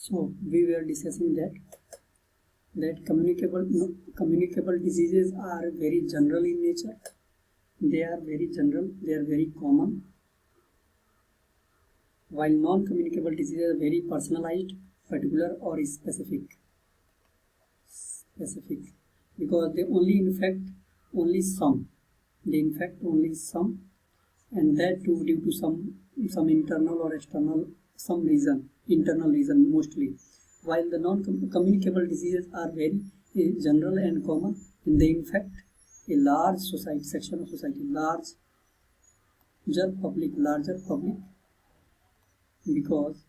So we were discussing that communicable diseases are very general in nature. They are very general. They are very common. While non-communicable diseases are very personalized, particular, or specific, because they only infect only some. They infect only some, and that too due to some internal or external internal reason mostly. While the non-communicable diseases are very general and common, and they infect a large section of society, larger public, because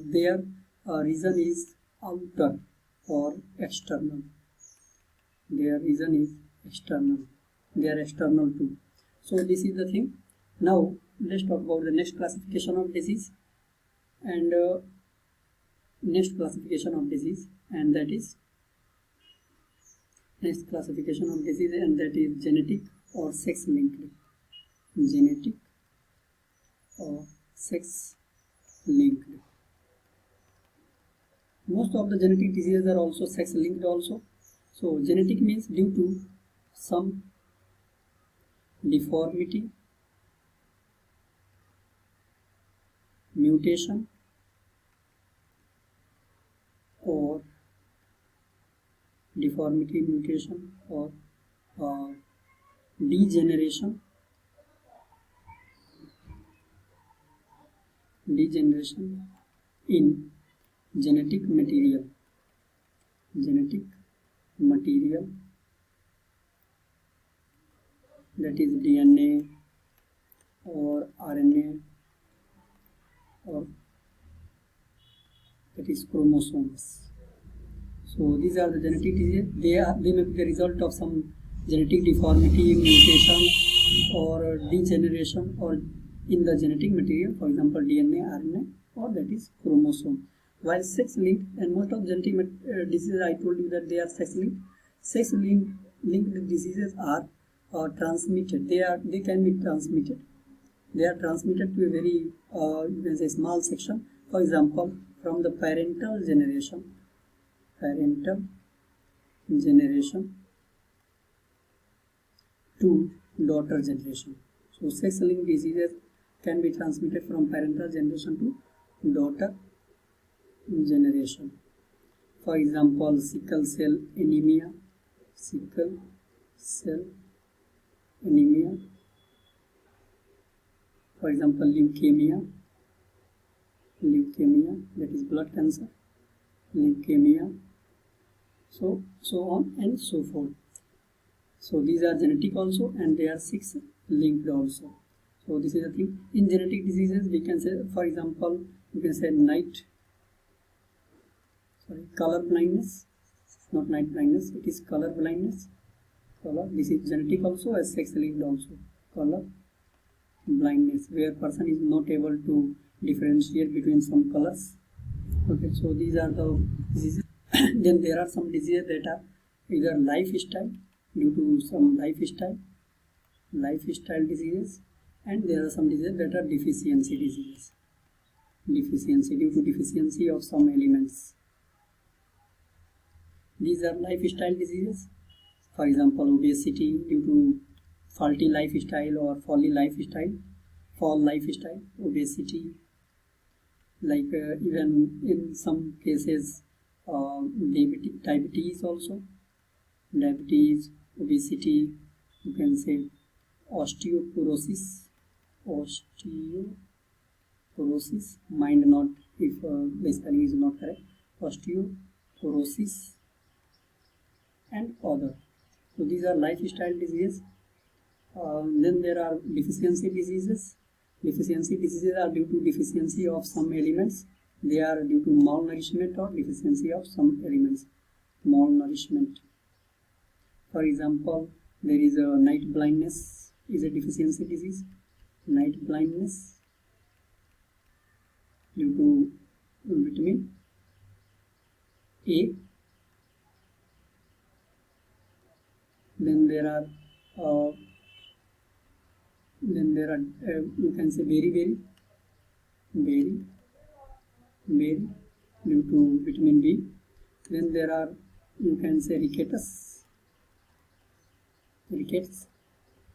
their reason is outer or external. Their reason is external. They are external too. So this is the thing. Now let's talk about the next classification of disease, and that is genetic or sex linked. Genetic or sex linked. Most of the genetic diseases are also sex linked also. So genetic means due to some deformity, mutation, or degeneration in genetic material that is DNA or RNA or that is chromosomes. So these are the genetic diseases. They may be the result of some genetic deformity, mutation, or degeneration or in the genetic material, for example DNA, RNA, or that is chromosome. While sex linked, and most of genetic diseases, I told you that they are sex linked. Sex linked diseases are transmitted. They can be transmitted. They are transmitted to a very you can say small section. For example, from the parental generation to daughter generation. So sex linked diseases can be transmitted from parental generation to daughter generation. For example, sickle cell anemia, for example leukemia, that is blood cancer, leukemia, so on and so forth. So these are genetic also, and they are sex linked also. So this is the thing. In genetic diseases, we can say, for example, you can say color blindness, not night blindness, it is color blindness. This is genetic also as sex linked also. Color blindness, where person is not able to differentiate between some colors. Okay, so these are the diseases. Then there are some diseases that are either lifestyle, due to some lifestyle diseases, and there are some diseases that are deficiency diseases, due to deficiency of some elements. These are lifestyle diseases. For example, obesity due to faulty lifestyle or fall lifestyle, obesity. Like even in some cases, diabetes also, obesity, you can say osteoporosis, mind not if the spelling is not correct, osteoporosis and other. So these are lifestyle diseases. Then there are deficiency diseases. Deficiency diseases are due to deficiency of some elements. They are due to malnourishment or deficiency of some elements. Malnourishment. For example, there is a night blindness is a deficiency disease. Night blindness due to vitamin A. Then there are you can say beriberi, due to vitamin B. Then there are, you can say, rickets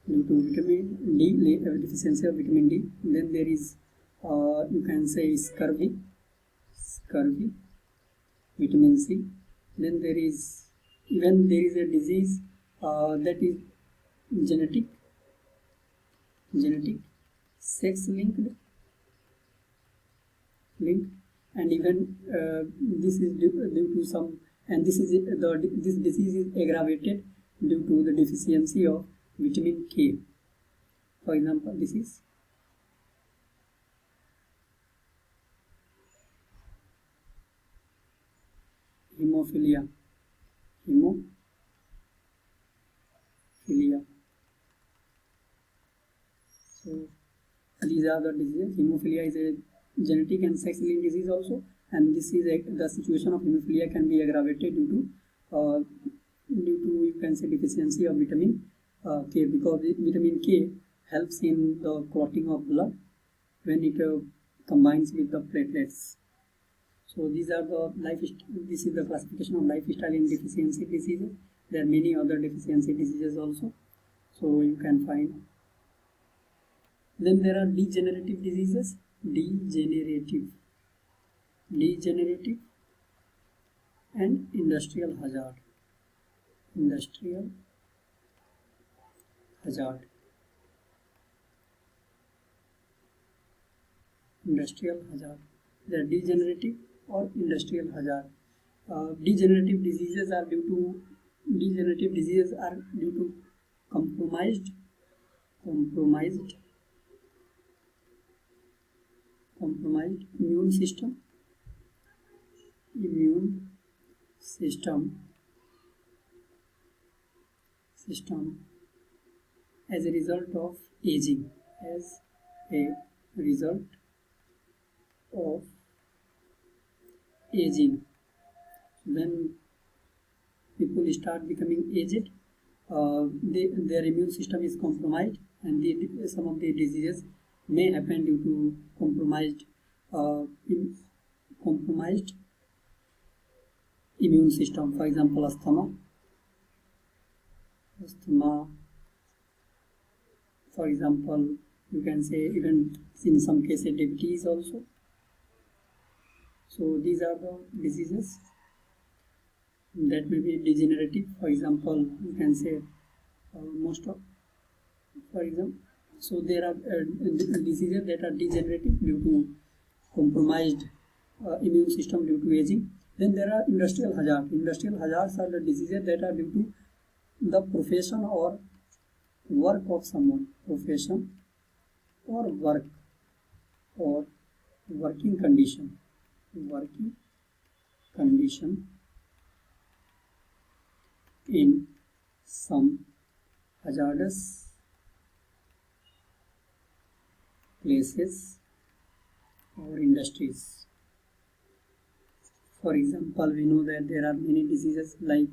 due to vitamin D, deficiency of vitamin D. Then there is, you can say, scurvy, vitamin C. Then there is a disease that is genetic, sex linked, and even this is due to some, and this disease is aggravated due to the deficiency of vitamin K. For example, this is hemophilia. So these are the diseases. Hemophilia is a genetic and sex-linked disease also, and this is the situation of hemophilia can be aggravated due to you can say deficiency of vitamin K, because vitamin K helps in the clotting of blood when it combines with the platelets. So these are this is the classification of lifestyle and deficiency diseases. There are many other deficiency diseases also, so you can find. Then there are degenerative diseases. Degenerative and industrial hazard. They are degenerative or industrial hazard. Degenerative diseases are due to compromised immune system as a result of aging. When people start becoming aged, their immune system is compromised, and some of the diseases may happen due to compromised immune system. For example, asthma. For example, you can say even in some cases diabetes also. So these are the diseases that may be degenerative. For example, you can say so there are diseases that are degenerative due to compromised immune system due to aging. Then there are industrial hazards. Industrial hazards are the diseases that are due to the profession or work of someone. Profession or work or working condition. In some hazardous places or industries. For example, we know that there are many diseases like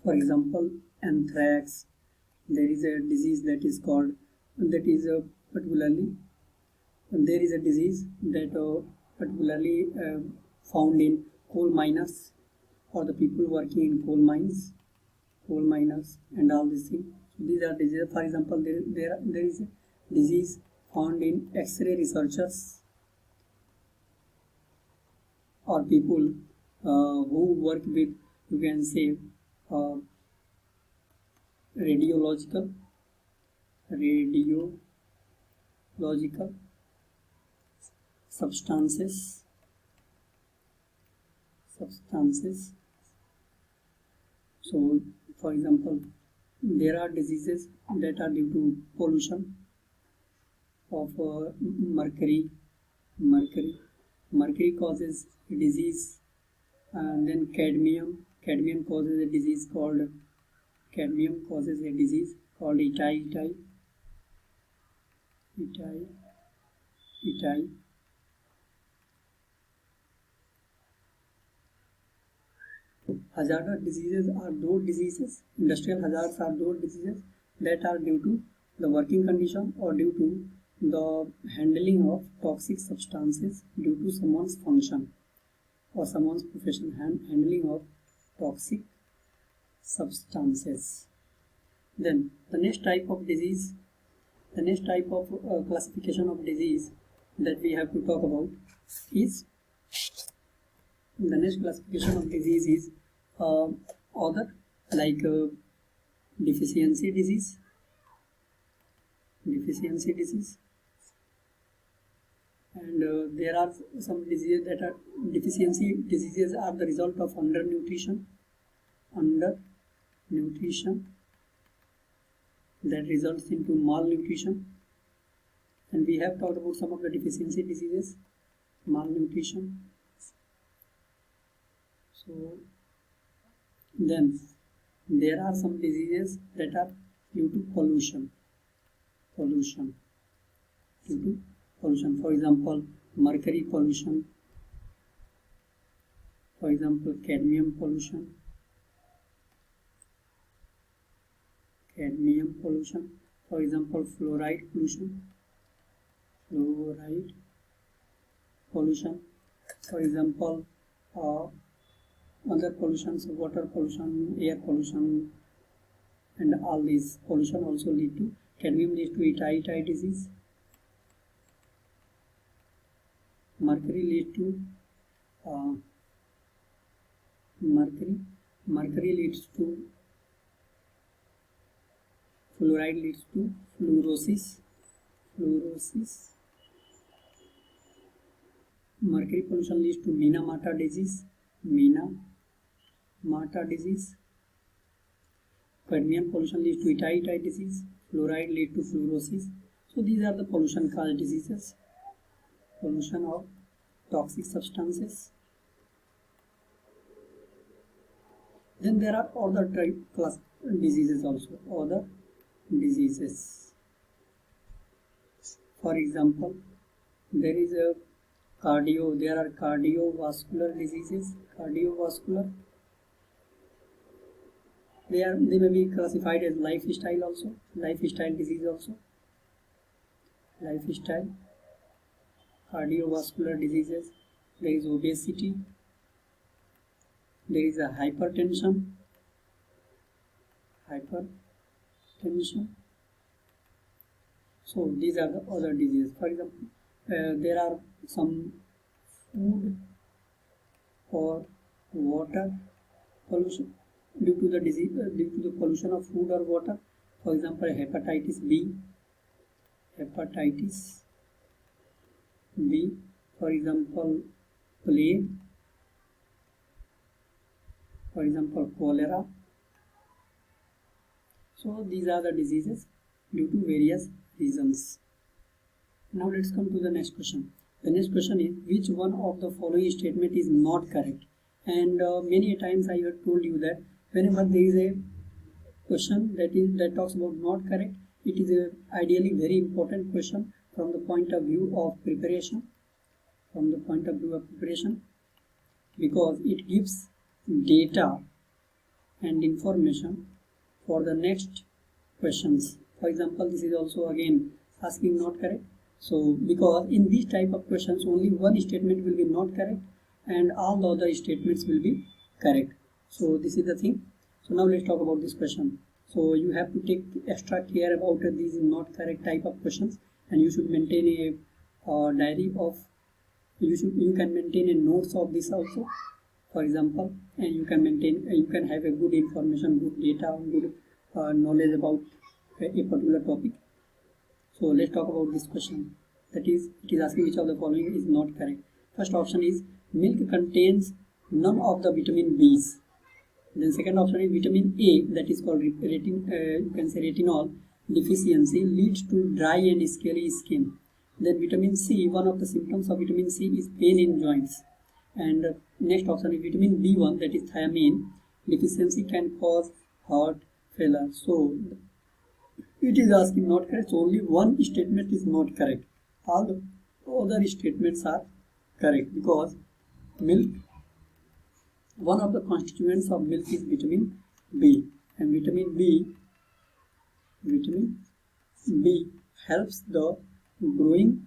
for example, anthrax. There is a disease that is particularly found in coal miners, or the people working in coal miners and all these things. So these are diseases. For example, there is a disease found in X-ray researchers or people who work with, you can say, radiological substances. So, for example, there are diseases that are due to pollution of mercury. Mercury causes a disease, and then cadmium causes a disease called Itai. Hazardous diseases are those diseases, industrial hazards are those diseases that are due to the working condition or due to the handling of toxic substances due to someone's function or someone's profession. Handling of toxic substances. Then the next type of disease, the next type of classification of disease that we have to talk about is, the next classification of disease is other, like deficiency disease. And there are some diseases that are deficiency diseases are the result of undernutrition that results into malnutrition. And we have talked about some of the deficiency diseases, malnutrition. So then there are some diseases that are due to pollution. Due to pollution, for example, mercury pollution, for example, cadmium pollution, for example, fluoride pollution, for example, other pollutions, water pollution, air pollution, and all these pollution also lead to, cadmium leads to eye disease, mercury leads to fluoride leads to fluorosis. Mercury pollution leads to Minamata disease. Cadmium pollution leads to eye disease. Fluoride leads to fluorosis. So these are the pollution caused diseases. Pollution of toxic substances. Then there are other type class diseases also. Other diseases. For example, there are cardiovascular diseases. They may be classified as lifestyle disease also. Cardiovascular diseases. There is obesity. There is a hypertension. So these are the other diseases. For example, there are some food or water pollution due to the pollution of food or water. For example, hepatitis B. For example, plague. For example, cholera. So these are the diseases due to various reasons. Now let's come to the next question. The next question is, which one of the following statement is not correct? And many times I have told you that whenever there is a question that talks about not correct, it is a ideally very important question from the point of view of preparation. Because it gives data and information for the next questions. For example, this is also again asking not correct. So because in this type of questions only one statement will be not correct and all the other statements will be correct. So this is the thing. So now let's talk about this question. So you have to take extra care about these not correct type of questions, and you should maintain a diary of, you can maintain a notes of this also, for example, and you can have a good information, good data, good knowledge about a particular topic. So let's talk about this question. That is, it is asking which of the following is not correct. First option is milk contains none of the vitamin B's. Then second option is vitamin A, that is called retinol deficiency, leads to dry and scaly skin. Then vitamin C, one of the symptoms of vitamin C is pain in joints. And next option is vitamin B1, that is thiamine deficiency can cause heart failure. So it is asking not correct. So only one statement is not correct. All the other statements are correct, because milk, one of the constituents of milk is vitamin B, and vitamin B helps the growing